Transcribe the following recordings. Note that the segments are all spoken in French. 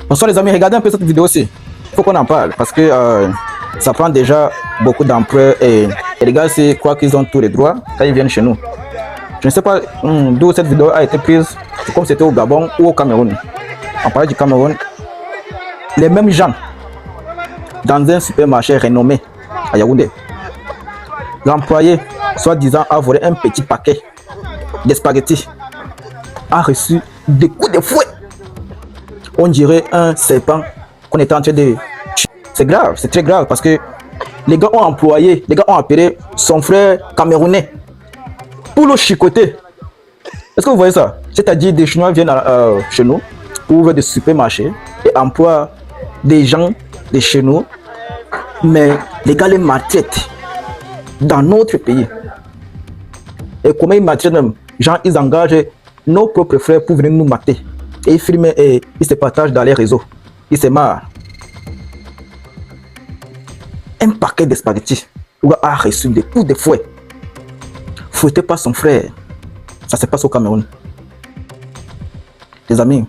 Bonsoir les amis, regardez un peu cette vidéo aussi. Il faut qu'on en parle parce que ça prend déjà beaucoup d'ampleur et les gars croient qu'ils ont tous les droits quand ils viennent chez nous. Je ne sais pas d'où cette vidéo a été prise, comme c'était au Gabon ou au Cameroun. On parlait du Cameroun. Les mêmes gens dans un supermarché renommé à Yaoundé. L'employé, soi-disant, a volé un petit paquet de spaghettis, a reçu des coups de fouet. On dirait un serpent qu'on était en train de... C'est grave, c'est très grave parce que les gars ont appelé son frère camerounais pour le chicoter. Est-ce que vous voyez ça? C'est-à-dire des Chinois viennent chez nous, ouvrent des supermarchés et emploient des gens de chez nous, mais les gars les maltraitent dans notre pays. Et comment ils maltraitent même? Genre, ils engagent nos propres frères pour venir nous mater. Et ils filment et ils se partagent dans les réseaux. Ils se marrent. Un paquet de spaghettis. Le gars a reçu des coups de fouet. Fouettez pas son frère. Ça se passe au Cameroun. Les amis,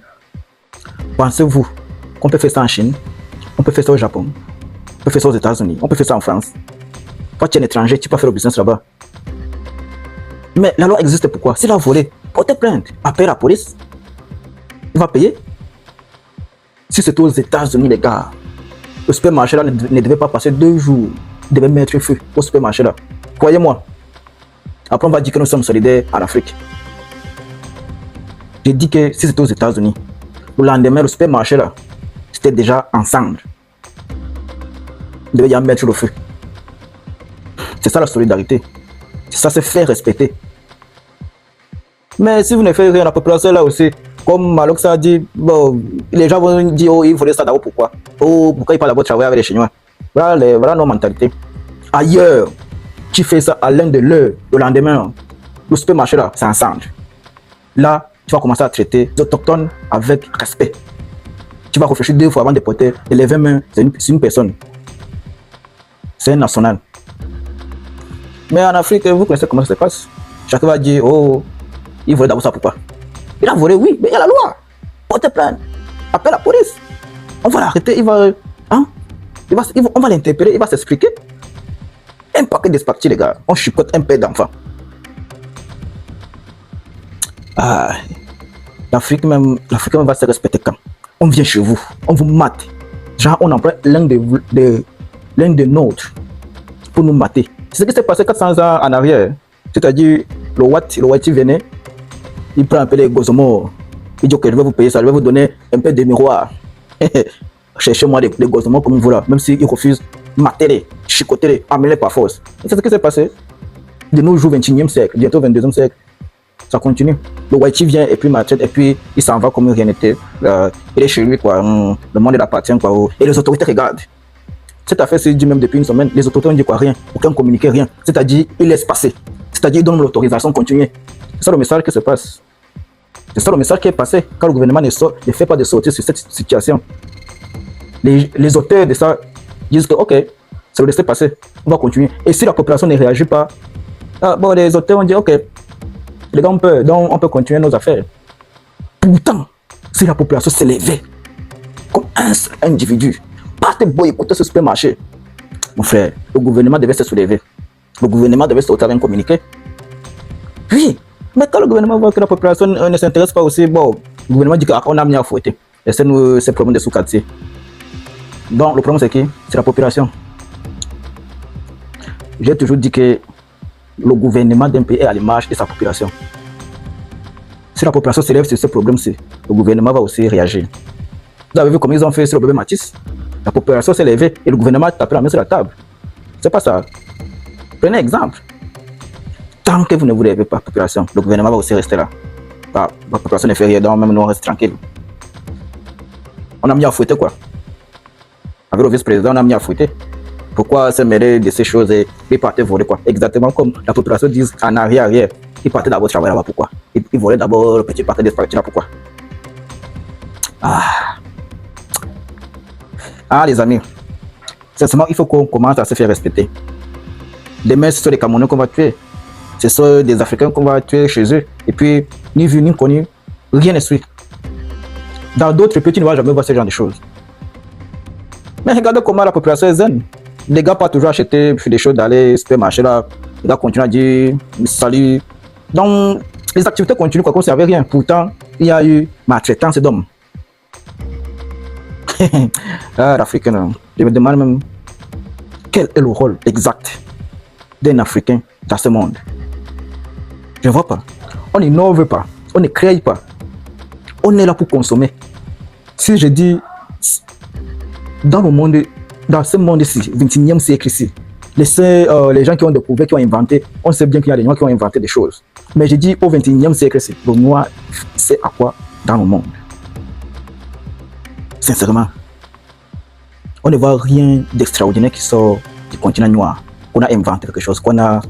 pensez-vous qu'on peut faire ça en Chine? On peut faire ça au Japon? On peut faire ça aux États-Unis? On peut faire ça en France? Toi, tu es un étranger, tu peux faire le business là-bas. Mais la loi existe pourquoi? S'il a volé, portez plainte, appelle la police. Il va payer. Si c'est aux États-Unis, les gars, le supermarché là ne devait pas passer 2 jours. Il devait mettre feu au supermarché là. Croyez-moi. Après, on va dire que nous sommes solidaires à l'Afrique. J'ai dit que si c'était aux États-Unis, le lendemain, le supermarché là, c'était déjà ensemble. Il devait y en mettre le feu. C'est ça la solidarité. C'est ça, c'est faire respecter. Mais si vous ne faites rien, la population là aussi, comme Malok ça a dit, bon, les gens vont dire, oh, ils voulaient ça d'abord, pourquoi? Oh, pourquoi ils parlent d'abord de travailler avec les Chinois? Voilà nos mentalités. Ailleurs, tu fais ça à l'un de l'heure, le lendemain, le supermarché là, c'est ensemble. Là, tu vas commencer à traiter les autochtones avec respect. Tu vas réfléchir 2 fois avant de porter, de lever main, c'est une personne. C'est un national. Mais en Afrique, vous connaissez comment ça se passe. Chacun va dire, oh, il volait d'abord ça, pourquoi? Il a volé, oui, mais il y a la loi. Portez plainte. Appelle la police. On va l'arrêter, on va l'interpeller, il va s'expliquer. Un paquet de spaghettis, les gars. On chicote un père d'enfant. L'Afrique même va se respecter quand on vient chez vous, on vous mate. Genre, on emploie l'un de nôtres pour nous mater. C'est ce qui s'est passé 400 ans en arrière. C'est-à-dire, le Wati venait, il prend un peu les gosomos. Il dit, ok, je vais vous payer ça, je vais vous donner un peu de miroir. Cherchez-moi des gosomos comme vous là. Même s'ils refusent, matez-les, chicotez-les, amenez-les par force. C'est ce qui s'est passé. De nos jours, 21e siècle, bientôt 22e siècle, ça continue. Le Wati vient et puis maltraite, et puis il s'en va comme rien n'était. Il est chez lui, quoi. Le monde il appartient, quoi. Et les autorités regardent. Cette affaire s'est dit même depuis une semaine, les autorités ont dit quoi? Rien, aucun communiqué, rien. C'est-à-dire, ils laissent passer. C'est-à-dire, ils donnent l'autorisation de continuer. C'est ça le message qui se passe. C'est ça le message qui est passé quand le gouvernement ne fait pas de sortir sur cette situation. Les auteurs de ça disent que, ok, c'est le laisser passer, on va continuer. Et si la population ne réagit pas, bon, les auteurs ont dit, ok, les gars, on peut continuer nos affaires. Pourtant, si la population s'est levée comme un seul individu, partez boycotter ce supermarché. Mon frère, le gouvernement devait se soulever. Le gouvernement devait sortir un communiqué. Oui, mais quand le gouvernement voit que la population ne s'intéresse pas aussi, bon, le gouvernement dit qu'on a mis à fouetter. Et c'est le problème des sous-quartiers. Donc, le problème c'est qui? C'est la population. J'ai toujours dit que le gouvernement d'un pays est à l'image de sa population. Si la population s'élève sur ce problème-ci, le gouvernement va aussi réagir. Vous avez vu comment ils ont fait sur le bébé Matisse? La population s'est levée et le gouvernement a tapé la main sur la table. C'est pas ça. Prenez exemple. Tant que vous ne vous levez pas, population, le gouvernement va aussi rester là. La population ne fait rien, donc même nous on reste tranquille. On a mis à fouetter quoi? Avec le vice-président, on a mis à fouetter. Pourquoi se mêler de ces choses et partir voler quoi? Exactement comme la population dit en arrière. Ils partaient d'abord travailler là-bas, pourquoi? Ils volaient d'abord le petit paquet de spaghettis là, pourquoi? Les amis, sincèrement, il faut qu'on commence à se faire respecter. Demain, ce sont les Camerounais qu'on va tuer. Ce sont des Africains qu'on va tuer chez eux. Et puis, ni vu ni connu, rien ne suit. Dans d'autres pays, tu ne vas jamais voir ce genre de choses. Mais regardez comment la population est zen. Les gars pas toujours acheter des choses d'aller au supermarché là. Les gars continuent à dire salut. Donc, les activités continuent comme s'il n'y avait rien. Pourtant, il y a eu maltraitance d'hommes. Ah, l'Africain, je me demande même quel est le rôle exact d'un Africain dans ce monde. Je ne vois pas. On n'innove pas. On ne crée pas. On est là pour consommer. Si je dis dans le monde, dans ce monde-ci, 21e siècle ici, les gens qui ont découvert, qui ont inventé, on sait bien qu'il y a des gens qui ont inventé des choses. Mais je dis au 21e siècle ici, le noir, c'est à quoi dans le monde? Sincèrement, on ne voit rien d'extraordinaire qui sort du continent noir. On a inventé quelque chose, qu'on a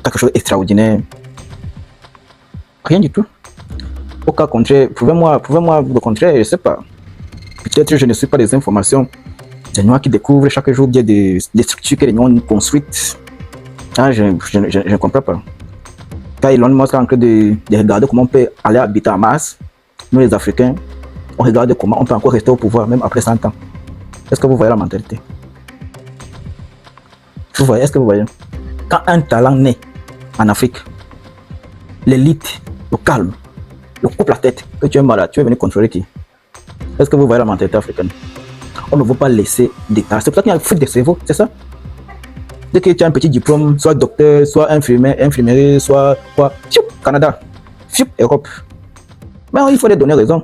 quelque chose d'extraordinaire. Rien du tout. Au cas contraire, prouvez-moi le contraire, je ne sais pas. Peut-être je ne suis pas des informations. Des noirs qui découvrent chaque jour bien des structures que les noirs ont construites. Ah, je ne comprends pas. Quand Elon Musk est en train de regarder comment on peut aller habiter à Mars, nous les Africains, on regarde comment on peut encore rester au pouvoir même après 100 ans. Est-ce que vous voyez la mentalité? Vous voyez, est-ce que vous voyez? Quand un talent naît en Afrique, l'élite, le calme, le coupe la tête, que tu es malade, tu es venu contrôler qui? Est-ce que vous voyez la mentalité africaine? On ne veut pas laisser d'état. C'est pour ça qu'il y a une fuite de cerveau, c'est ça? Dès que tu as un petit diplôme, soit docteur, soit infirmier, soit quoi, Canada, Europe. Mais il faut les donner raison.